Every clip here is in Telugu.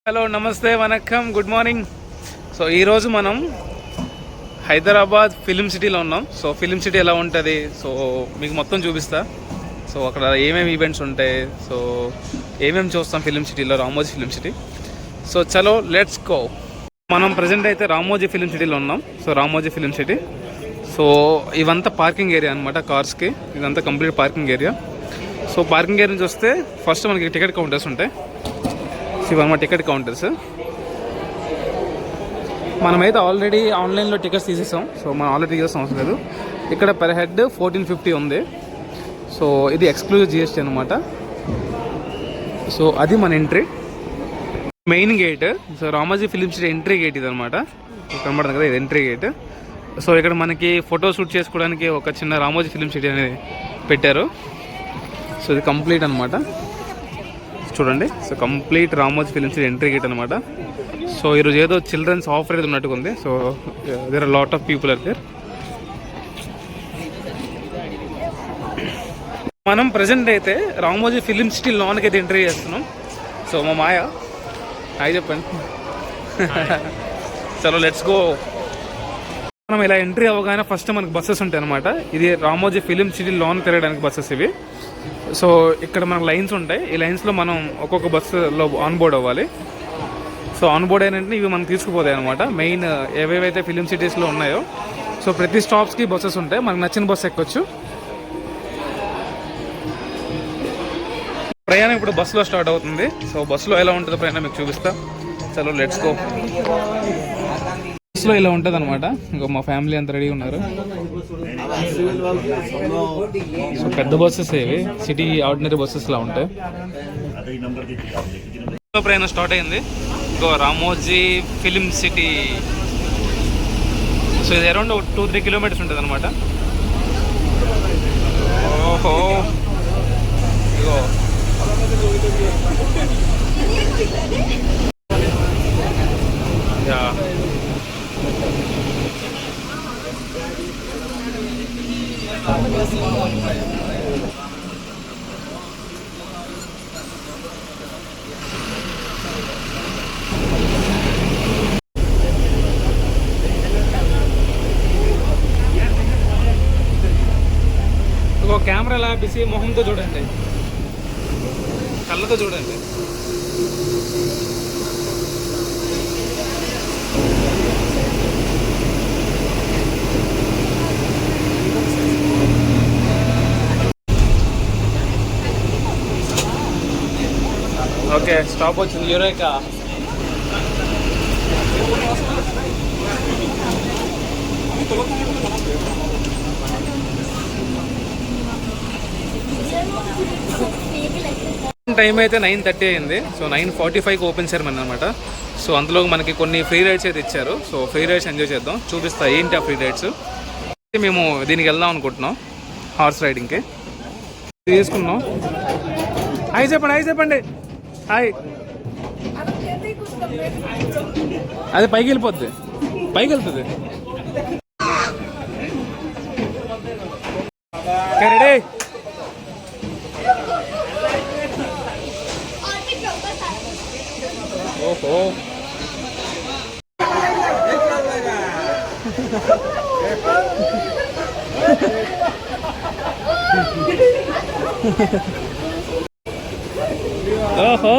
హలో, నమస్తే, వనక్కం, గుడ్ మార్నింగ్. సో ఈరోజు మనం హైదరాబాద్ ఫిలిం సిటీలో ఉన్నాం. సో ఫిలిం సిటీ ఎలా ఉంటుంది, సో మీకు మొత్తం చూపిస్తా. సో అక్కడ ఏమేమి ఈవెంట్స్ ఉంటాయి, సో ఏమేమి చూస్తాం ఫిలిం సిటీలో, రామోజీ ఫిలిం సిటీ. సో చలో లెట్స్ గో. మనం ప్రజెంట్ అయితే రామోజీ ఫిలిం సిటీలో ఉన్నాం. So Ramoji film city, so ఇవంతా పార్కింగ్ ఏరియా అనమాట కార్స్కి. ఇదంతా complete parking area. So parking area నుంచి వస్తే ఫస్ట్ మనకి టికెట్ కౌంటర్స్ ఉంటాయి. ఇవన్నమాట టికెట్ కౌంటర్స్. మనమైతే ఆల్రెడీ ఆన్లైన్లో టికెట్స్ తీసేసాం. సో మనం ఆల్రెడీ తీసేసాం, అవసరం లేదు. ఇక్కడ పర్ హెడ్ 1450 ఉంది. సో ఇది ఎక్స్క్లూజివ్ జిఎస్టీ అనమాట. సో అది మన entry, main gate. So Ramoji film city entry gate ఇది అనమాట. కనబడుతుంది కదా, ఇది ఎంట్రీ గేట్. సో ఇక్కడ మనకి ఫోటో షూట్ చేసుకోవడానికి ఒక చిన్న రామోజీ ఫిలిం సిటీ అనేది పెట్టారు. సో ఇది కంప్లీట్ అనమాట, చూడండి. So complete Ramoji film city entry gate అనమాట. సో ఈరోజు ఏదో చిల్డ్రన్స్ ఆఫర్ అయితే ఉన్నట్టుగా ఉంది. So there are lot of people are there. మనం ప్రజెంట్ అయితే రామోజీ ఫిలిం సిటీ లోన్కి అయితే ఎంట్రీ చేస్తున్నాం. సో మా మాయ హాయ్ చెప్పండి. చలో లెట్స్ గో. మనం ఇలా ఎంట్రీ అవ్వగానే ఫస్ట్ మనకు బస్సెస్ ఉంటాయి అనమాట. ఇది రామోజీ ఫిలిం సిటీ లోన్ తిరగడానికి బస్సెస్ ఇవి. సో ఇక్కడ మనకు లైన్స్ ఉంటాయి. ఈ లైన్స్లో మనం ఒక్కొక్క బస్సులో ఆన్ బోర్డ్ అవ్వాలి. సో ఆన్ బోర్డ్ అయినంటే ఇవి మనం తీసుకుపోతాయి అనమాట. మెయిన్ ఏవేవైతే ఫిలిం సిటీస్లో ఉన్నాయో, సో ప్రతి స్టాప్స్కి బస్సెస్ ఉంటాయి. మనకు నచ్చిన బస్సు ఎక్కొచ్చు. ప్రయాణం ఇప్పుడు బస్సులో స్టార్ట్ అవుతుంది. సో బస్సులో ఎలా ఉంటుందో ప్రయాణం మీకు చూపిస్తా. చలో లెట్స్ గో. బస్సులో ఇలా ఉంటుంది అనమాట. ఇంకో మా ఫ్యామిలీ అంతా రెడీ ఉన్నారు. సో పెద్ద బస్సెస్ ఇవి, సిటీ ఆర్డినరీ బస్సెస్ లా ఉంటాయి. ప్రయాణం స్టార్ట్ అయింది. ఇంకో రామోజీ ఫిలిం సిటీ. సో ఇది అరౌండ్ 2-3 కిలోమీటర్స్ ఉంటుంది అనమాట. ఓహో, ఇగో యా. కెమెరా ఎలా బిసి మొహంతో చూడండి, కళ్ళతో చూడండి. ఓకే, స్టాప్ వచ్చింది యురేకా. టైం అయితే 9:30 అయింది. సో 9:45కి ఓపెన్ చేరమని అనమాట. సో అందులో మనకి కొన్ని ఫ్రీ రైడ్స్ అయితే ఇచ్చారు. సో ఫ్రీ రైడ్స్ ఎంజాయ్ చేద్దాం, చూపిస్తా ఏంటి ఆ ఫ్రీ రైడ్స్. మేము దీనికి వెళ్దాం అనుకుంటున్నాం, హార్స్ రైడింగ్కి తీసుకున్నాం. హాయ్ చెప్పండి, హాయ్ చెప్పండి, హాయ్. అది పైకి వెళ్ళిపోద్ది, పైకి వెళ్తుంది. రెడీ? ఓహో, ఓహో.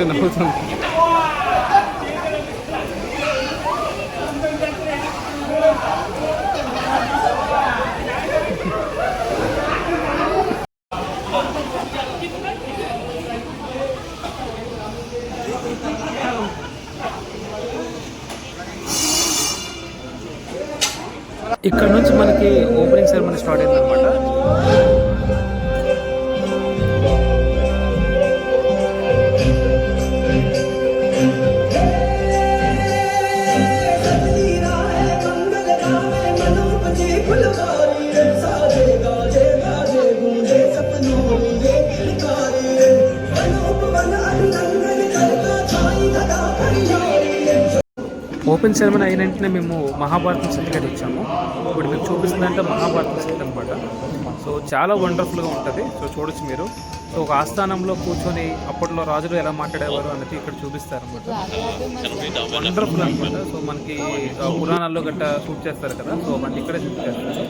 నవ్వుతుంది. ఇక్కడ నుంచి మనకి ఓపెనింగ్ సెరమనీ స్టార్ట్ అయింది అనమాట. ఓపెన్ సెరమనీ అయిన వెంటనే మేము మహాభారతం సెట్కి వచ్చాము. ఇప్పుడు మీకు చూపిస్తుందంటే మహాభారతం సెట్ అనమాట. సో చాలా వండర్ఫుల్గా ఉంటుంది. సో చూడొచ్చు మీరు. సో ఒక ఆస్థానంలో కూర్చొని అప్పట్లో రాజులు ఎలా మాట్లాడేవారు అనేది ఇక్కడ చూపిస్తారనమాట. వండర్ఫుల్ అనమాట. సో మనకి పురాణాల్లో గట్టా షూట్ చేస్తారు కదా, సో మనకి ఇక్కడే షూట్ చేస్తారు.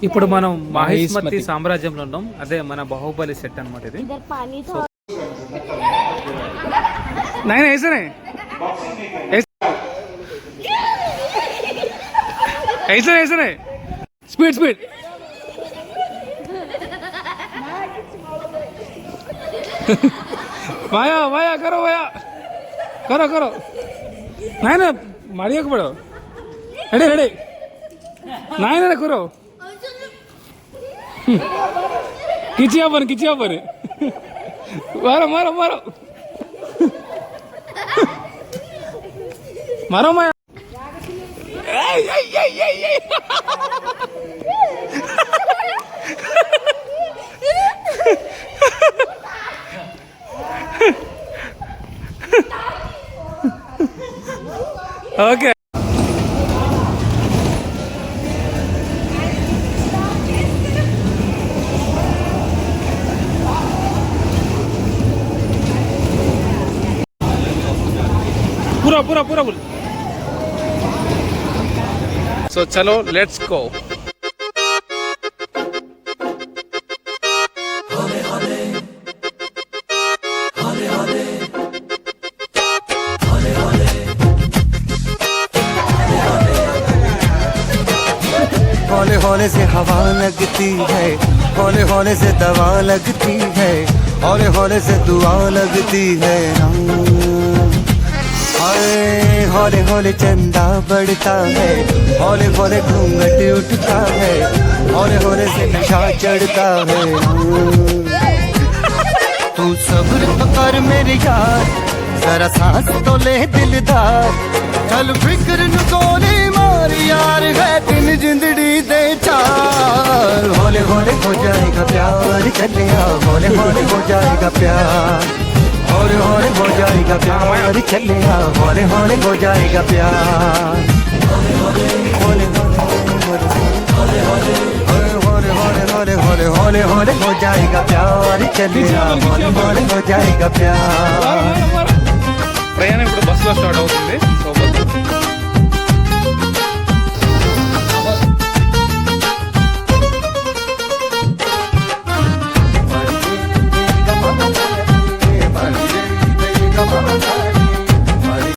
ఇప్పుడు మనం మహిష్మతి సామ్రాజ్యంలో ఉన్నాం. అదే మన బాహుబలి సెట్ అనమాట ఇది. नहीं ऐसे नहीं, ऐसे नहीं, स्पीड स्पीड. वाया वाया करो, वाया करो करो. नहीं ना मारिया को पड़ो. Ready ready. नहीं ना करो. खिंचिया पर मारो मारो मारो मारो माया. ओके पूरा पूरा पूरा बोल. सो चलो लेट्स गो. हौले हौले से हवा लगती है, हौले हौले से दवा लगती है, हौले हौले से दुआ लगती है. हौले हौले चंदा बढ़ता है, हौले हौले घूंघट उठता है, हौले हौले से नशा चढ़ता है. तू सब्र तो कर मेरे यार, जरा सांस तो ले दिलदार. चल फिक्र न गोली मार यार, है दिन जिंदड़ी दे चार. हौले हौले हो जाएगा प्यार, चले आओ हौले हौले हो जाएगा प्यार. हौले हौले हो जाएगा प्यार, चले आओ हौले हौले हो जाएगा प्यार. हौले हौले हौले हौले हौले हौले हो जाएगा प्यार, चले आओ हौले हौले हो जाएगा प्यार. ప్రయాణం ఇప్పుడు బస్సులో స్టార్ట్ అవుతుంది. సో